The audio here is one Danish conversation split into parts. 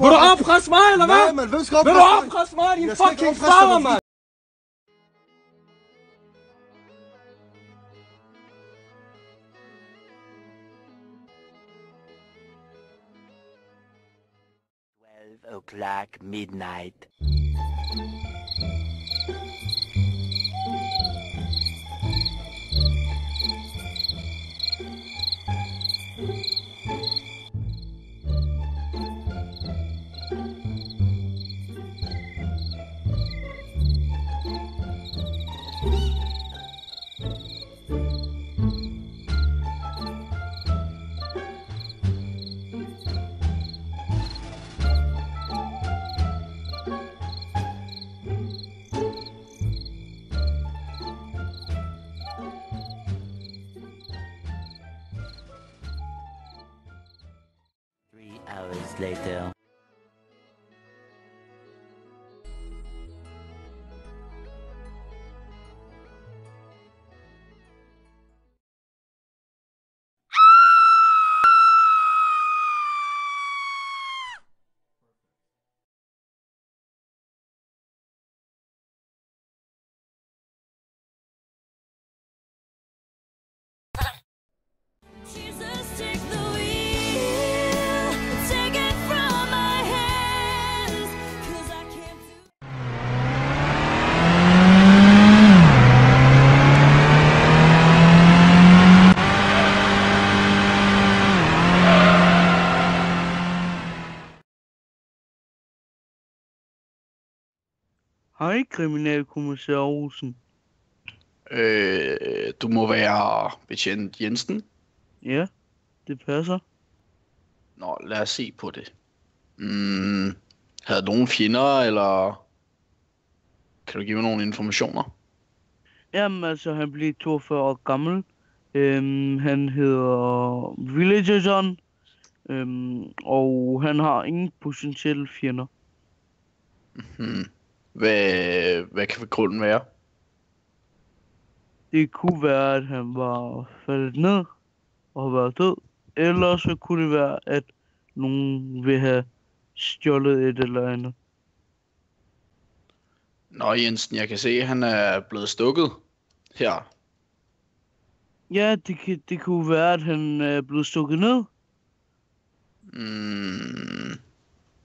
Vil du oppresse mig, eller hvad? Nej, man ved sgu Vil du oppresse mig, din fucking fader, mand? O'clock midnight. Hours later. Hej, kriminalkommissær Olsen. Du må være betjent Jensen. Ja, det passer. Nå, lad os se på det. Havde du nogen fjender, eller kan du give mig nogle informationer? Jamen altså, han blev 42 år gammel. Han hedder Villager John. Og han har ingen potentielle fjender. Hvad kan grunden være? Det kunne være, at han var faldet ned og været død. Eller så kunne det være, at nogen vil have stjålet et eller andet. Nå Jensen, jeg kan se, at han er blevet stukket her. Ja, det kunne være, at han er blevet stukket ned.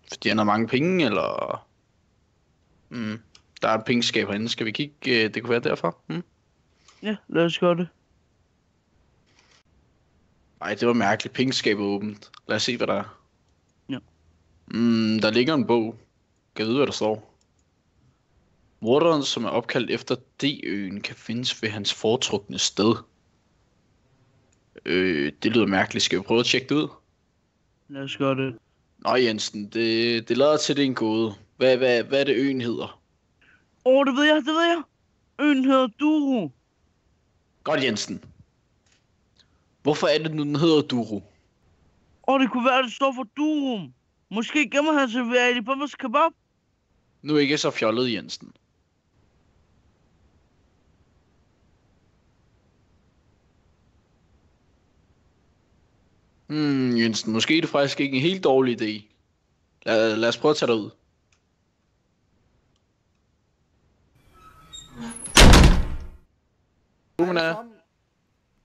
Fordi han har mange penge, eller... Der er et pengeskab herinde. Skal vi kigge? Det kunne være derfor. Ja, lad os gøre det. Ej, det var mærkeligt. Pengeskabet er åbent. Lad os se, hvad der er. Ja. Der ligger en bog. Kan jeg vide, hvad der står? Morderen, som er opkaldt efter D-øen, kan findes ved hans foretrukne sted. Det lyder mærkeligt. Skal vi prøve at tjekke det ud? Lad os gøre det. Nå Jensen, det lader til, det er en gåde. Hvad er det øen hedder? Det ved jeg. Øen hedder Duru. Godt Jensen. Hvorfor er det nu, den hedder Duru? Det kunne være, at det står for Durum. Måske gemmer han sig ved Ali Babas kebab. Nu er ikke så fjollet, Jensen. Jensen, måske er det faktisk ikke en helt dårlig idé. Lad os prøve at tage dig ud.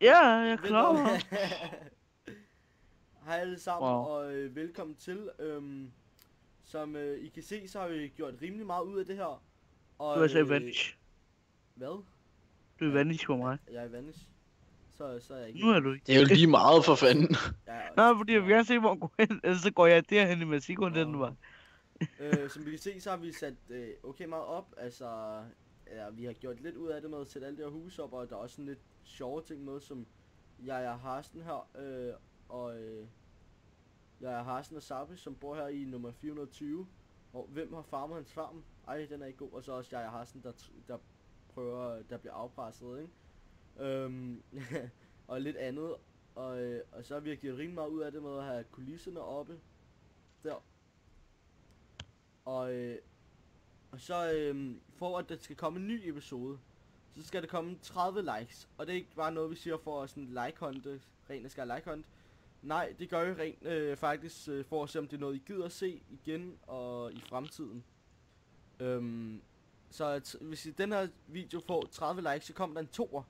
Ja, jeg er klar. Hej alle sammen, og velkommen til. Som I kan se, så har vi gjort rimelig meget ud af det her. Og, Du er så vanish. Hvad? Du er vanish for mig. Jeg er vanish. Så er jeg ikke. Nu er du ikke. Det er jo lige meget for fanden. Nej, fordi jeg vil gerne se, hvor han går hen. Ellers så går jeg derhen i Mexico, den var. Som vi kan se, så har vi sat okay meget op. Altså, vi har gjort lidt ud af det med at sætte alle de her huse op. Og der er også sådan lidt sjove ting med, som jeg er Harsten her. Jeg er Harsten og Sabi, som bor her i nummer 420. Og hvem har farmet hans farm? Ej, den er ikke god. Og så også jeg er Harsten, der bliver afpresset, ikke? Og lidt andet. Og så har vi gjort rimelig meget ud af det med at have kulisserne oppe. Der. Og så for at der skal komme en ny episode, så skal der komme 30 likes. Og det er ikke bare noget vi siger for at sådan like-hunte, rent og skær like-hunt. Nej, det gør jeg rent faktisk for at se om det er noget I gider at se igen og i fremtiden. Så hvis I den her video får 30 likes, så kommer der en toer.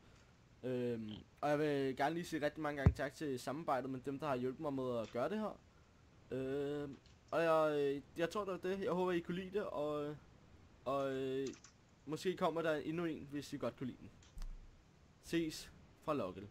Og jeg vil gerne lige sige rigtig mange gange tak til samarbejdet med dem, der har hjulpet mig med at gøre det her. Og jeg tror det var det. Jeg håber I kunne lide det, og måske kommer der endnu en, hvis I godt kunne lide den. Ses fra Lokkel.